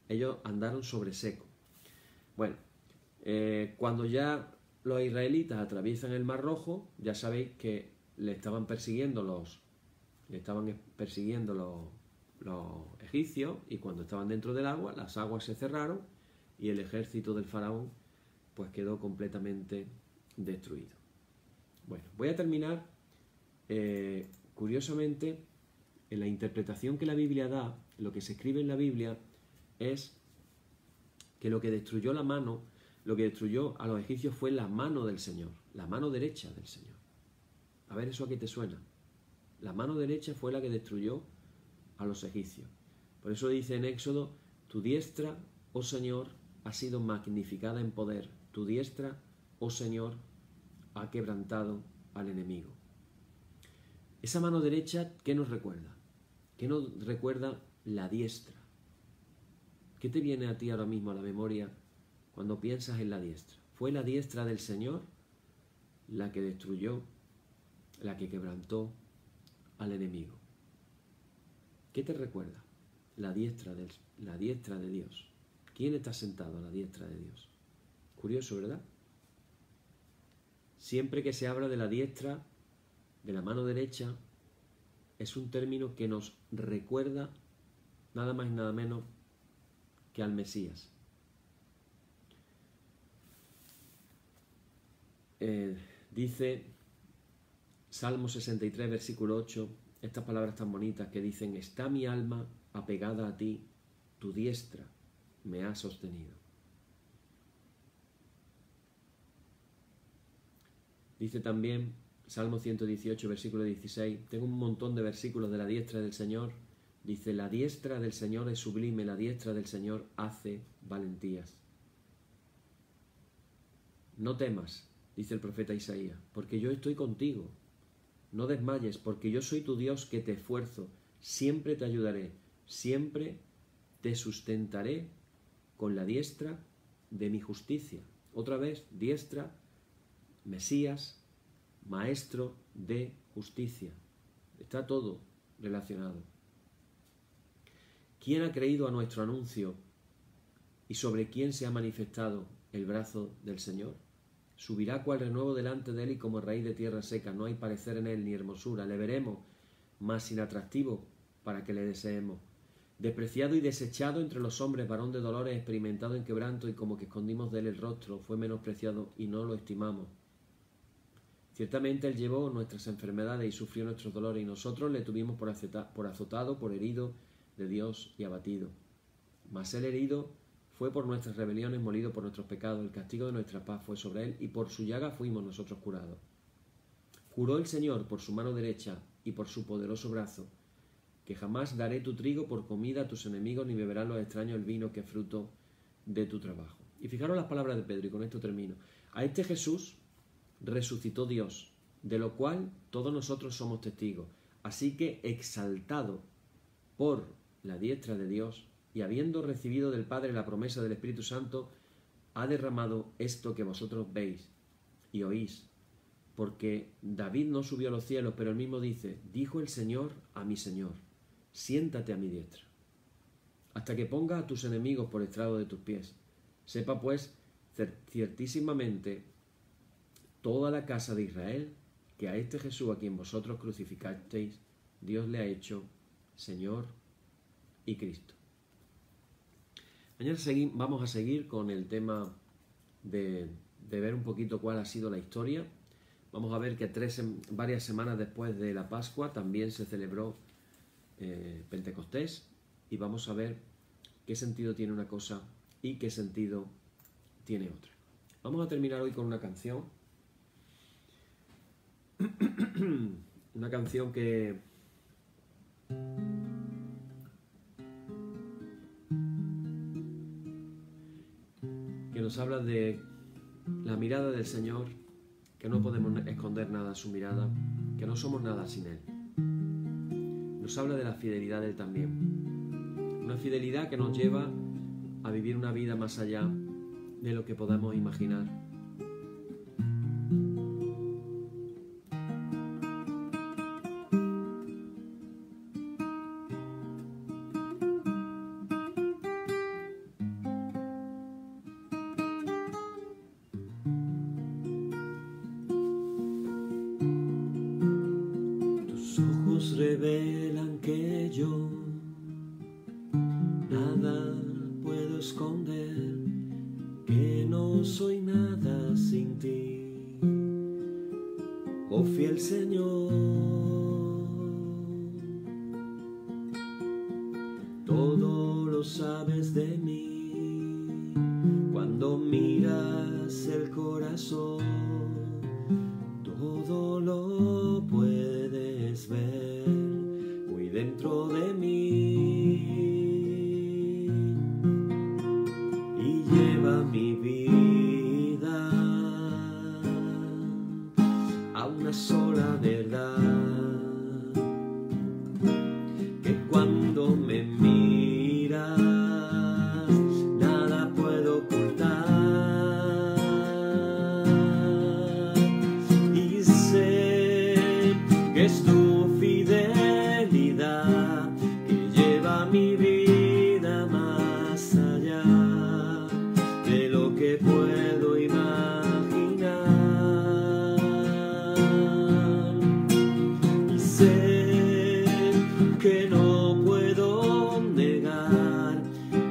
Ellos andaron sobre seco. Bueno, cuando ya los israelitas atraviesan el Mar Rojo, ya sabéis que le estaban persiguiendo los egipcios, y cuando estaban dentro del agua, las aguas se cerraron y el ejército del faraón pues quedó completamente destruido. Bueno, voy a terminar curiosamente en la interpretación que la Biblia da. Lo que se escribe en la Biblia es que lo que destruyó a los egipcios fue la mano del Señor, la mano derecha del Señor. A ver, ¿eso a qué te suena? La mano derecha fue la que destruyó a los egipcios. Por eso dice en Éxodo: tu diestra, oh Señor, ha sido magnificada en poder. Tu diestra, oh Señor, ha quebrantado al enemigo. Esa mano derecha, ¿qué nos recuerda? ¿Qué nos recuerda la diestra? ¿Qué te viene a ti ahora mismo a la memoria cuando piensas en la diestra? Fue la diestra del Señor la que destruyó, la que quebrantó al enemigo. ¿Qué te recuerda? La diestra de Dios. ¿Quién está sentado a la diestra de Dios? Curioso, ¿verdad? Siempre que se habla de la diestra, de la mano derecha, es un término que nos recuerda nada más y nada menos que al Mesías. Dice Salmo 63, versículo 8, estas palabras tan bonitas que dicen: está mi alma apegada a ti, tu diestra me ha sostenido. Dice también Salmo 118, versículo 16, tengo un montón de versículos de la diestra del Señor. Dice: la diestra del Señor es sublime, la diestra del Señor hace valentías. No temas, dice el profeta Isaías, porque yo estoy contigo. No desmayes, porque yo soy tu Dios que te esfuerzo. Siempre te ayudaré, siempre te sustentaré con la diestra de mi justicia. Otra vez, diestra, Mesías, maestro de justicia. Está todo relacionado. ¿Quién ha creído a nuestro anuncio y sobre quién se ha manifestado el brazo del Señor? Subirá cual renuevo delante de él y como raíz de tierra seca. No hay parecer en él ni hermosura. Le veremos, mas sin atractivo para que le deseemos. Despreciado y desechado entre los hombres, varón de dolores, experimentado en quebranto, y como que escondimos de él el rostro. Fue menospreciado y no lo estimamos. Ciertamente él llevó nuestras enfermedades y sufrió nuestros dolores, y nosotros le tuvimos por azotado, por herido de Dios y abatido. Mas él herido fue por nuestras rebeliones, molido por nuestros pecados. El castigo de nuestra paz fue sobre él, y por su llaga fuimos nosotros curados. Juró el Señor por su mano derecha y por su poderoso brazo, que jamás daré tu trigo por comida a tus enemigos, ni beberán los extraños el vino que es fruto de tu trabajo. Y fijaros las palabras de Pedro, y con esto termino. A este Jesús resucitó Dios, de lo cual todos nosotros somos testigos. Así que, exaltado por la diestra de Dios, y habiendo recibido del Padre la promesa del Espíritu Santo, ha derramado esto que vosotros veis y oís. Porque David no subió a los cielos, pero él mismo dice: dijo el Señor a mi Señor, siéntate a mi diestra, hasta que ponga a tus enemigos por estrado de tus pies. Sepa pues ciertísimamente toda la casa de Israel que a este Jesús a quien vosotros crucificasteis, Dios le ha hecho Señor y Cristo. Mañana vamos a seguir con el tema de ver un poquito cuál ha sido la historia. Vamos a ver que varias semanas después de la Pascua también se celebró Pentecostés, y vamos a ver qué sentido tiene una cosa y qué sentido tiene otra. Vamos a terminar hoy con una canción una canción que nos habla de la mirada del Señor, que no podemos esconder nada a su mirada, que no somos nada sin Él. Nos habla de la fidelidad de Él también, una fidelidad que nos lleva a vivir una vida más allá de lo que podamos imaginar. Revelan que yo nada puedo esconder, que no soy nada sin ti, oh fiel Señor. Todo lo sabes de mí, cuando miras el corazón, todo lo puedes ver dentro de mí, y lleva mi vida a una sola verdad, que cuando me miras nada puedo ocultar, y sé que es tu fidelidad que lleva mi vida más allá de lo que puedo imaginar, y sé que no puedo negar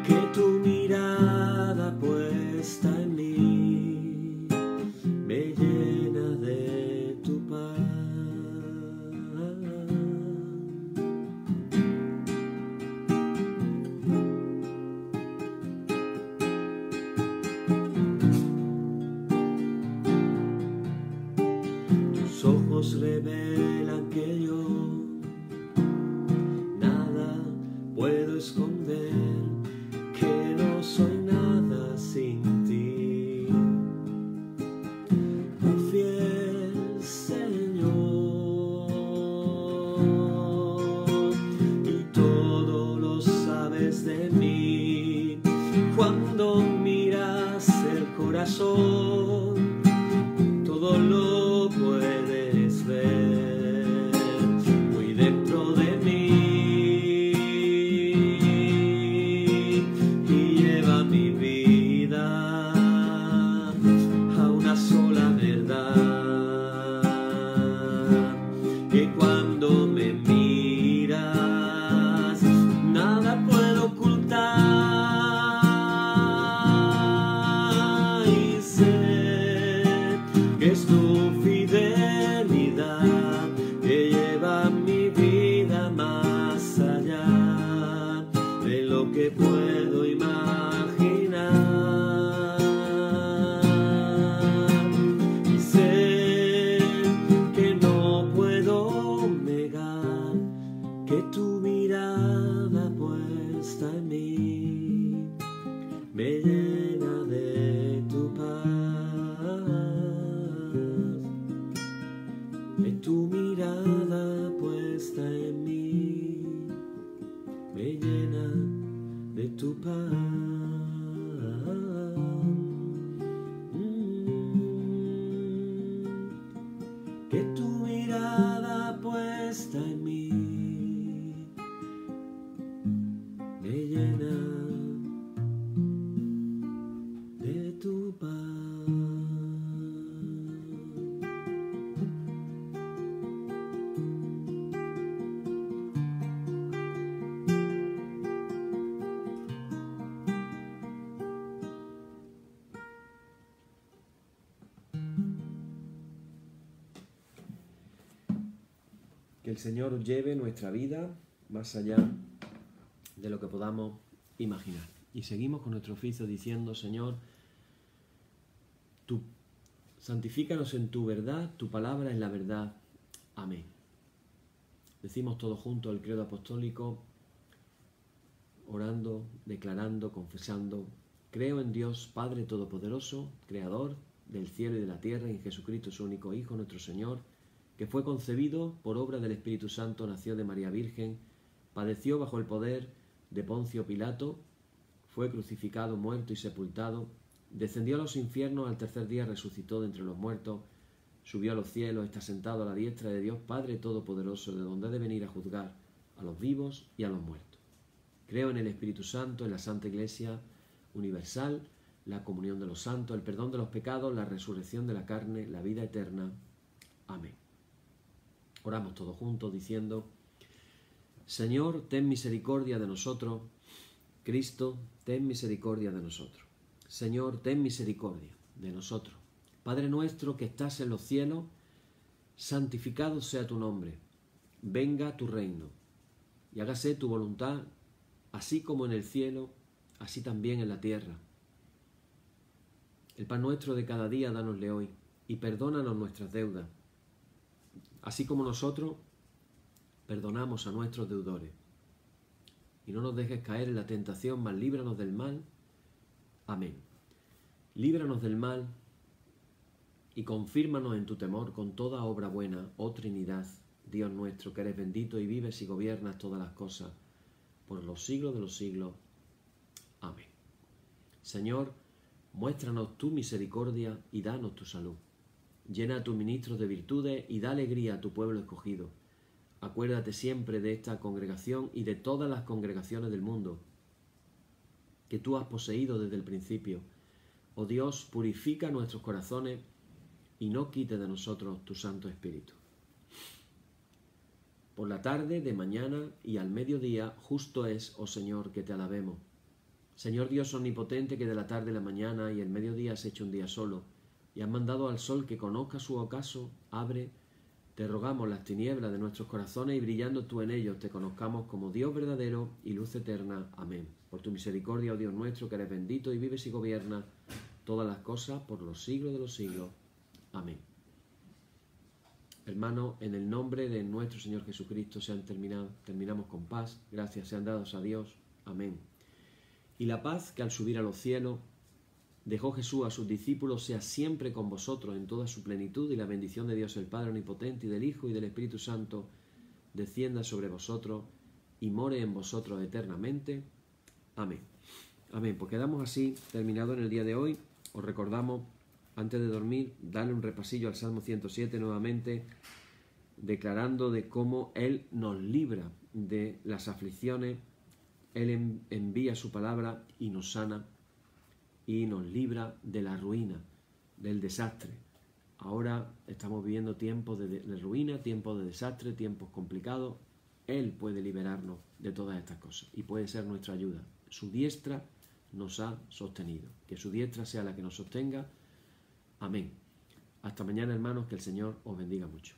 que tu mirada puesta en mí me llena de tu paz. Tus ojos revelan que yo nada puedo esconder, que no soy nada sin ti, oh fiel Señor, y todo lo sabes de mí, cuando miras el corazón, todo lo puedes ver muy dentro de mí, y lleva mi vida a una sola verdad, que cuando me miras nada puedo ocultar, y sé que es tu fidelidad que lleva mi vida más allá de lo que puedo imaginar, y sé que no puedo negar que tu mirada puesta en mí me llena de tu paz, de tu mirada puesta en mí me llena de tu paz. Que tu mirada puesta en mí me llena de tu paz. Que el Señor lleve nuestra vida más allá de lo que podamos imaginar. Y seguimos con nuestro oficio diciendo: Señor, tú Santifícanos en tu verdad, tu palabra es la verdad. Amén. Decimos todos juntos el credo apostólico, orando, declarando, confesando: creo en Dios Padre Todopoderoso, Creador del cielo y de la tierra, y en Jesucristo, su único Hijo, nuestro Señor, que fue concebido por obra del Espíritu Santo, nació de María Virgen, padeció bajo el poder de Poncio Pilato, fue crucificado, muerto y sepultado, descendió a los infiernos, al tercer día resucitó de entre los muertos, subió a los cielos, está sentado a la diestra de Dios Padre Todopoderoso, de donde ha de venir a juzgar a los vivos y a los muertos. Creo en el Espíritu Santo, en la Santa Iglesia universal, la comunión de los santos, el perdón de los pecados, la resurrección de la carne, la vida eterna. Amén. Oramos todos juntos diciendo: Señor, ten misericordia de nosotros. Cristo, ten misericordia de nosotros. Señor, ten misericordia de nosotros. Padre nuestro que estás en los cielos, santificado sea tu nombre. Venga tu reino y hágase tu voluntad, así como en el cielo, así también en la tierra. El pan nuestro de cada día dánosle hoy, y perdónanos nuestras deudas, así como nosotros perdonamos a nuestros deudores. Y no nos dejes caer en la tentación, mas líbranos del mal. Amén. Líbranos del mal y confírmanos en tu temor con toda obra buena, oh Trinidad, Dios nuestro, que eres bendito y vives y gobiernas todas las cosas por los siglos de los siglos. Amén. Señor, muéstranos tu misericordia y danos tu salud. Llena a tus ministros de virtudes y da alegría a tu pueblo escogido. Acuérdate siempre de esta congregación y de todas las congregaciones del mundo que tú has poseído desde el principio. Oh Dios, purifica nuestros corazones y no quite de nosotros tu Santo Espíritu. Por la tarde, de mañana y al mediodía, justo es, oh Señor, que te alabemos. Señor Dios omnipotente, que de la tarde, la mañana y el mediodía has hecho un día solo, y has mandado al sol que conozca su ocaso, abre, te rogamos, las tinieblas de nuestros corazones, y brillando tú en ellos te conozcamos como Dios verdadero y luz eterna. Amén. Por tu misericordia, oh Dios nuestro, que eres bendito y vives y gobiernas todas las cosas por los siglos de los siglos. Amén. Hermanos, en el nombre de nuestro Señor Jesucristo terminamos con paz. Gracias sean dadas a Dios. Amén. Y la paz que al subir a los cielos dejó Jesús a sus discípulos sea siempre con vosotros en toda su plenitud, y la bendición de Dios el Padre Omnipotente y del Hijo y del Espíritu Santo descienda sobre vosotros y more en vosotros eternamente. Amén. Amén. Pues quedamos así terminado en el día de hoy. Os recordamos, antes de dormir, darle un repasillo al Salmo 107 nuevamente, declarando de cómo Él nos libra de las aflicciones. Él envía su palabra y nos sana y nos libra de la ruina, del desastre. Ahora estamos viviendo tiempos de ruina, tiempos de desastre, tiempos complicados. Él puede liberarnos de todas estas cosas y puede ser nuestra ayuda. Su diestra nos ha sostenido. Que su diestra sea la que nos sostenga. Amén. Hasta mañana, hermanos, que el Señor os bendiga mucho.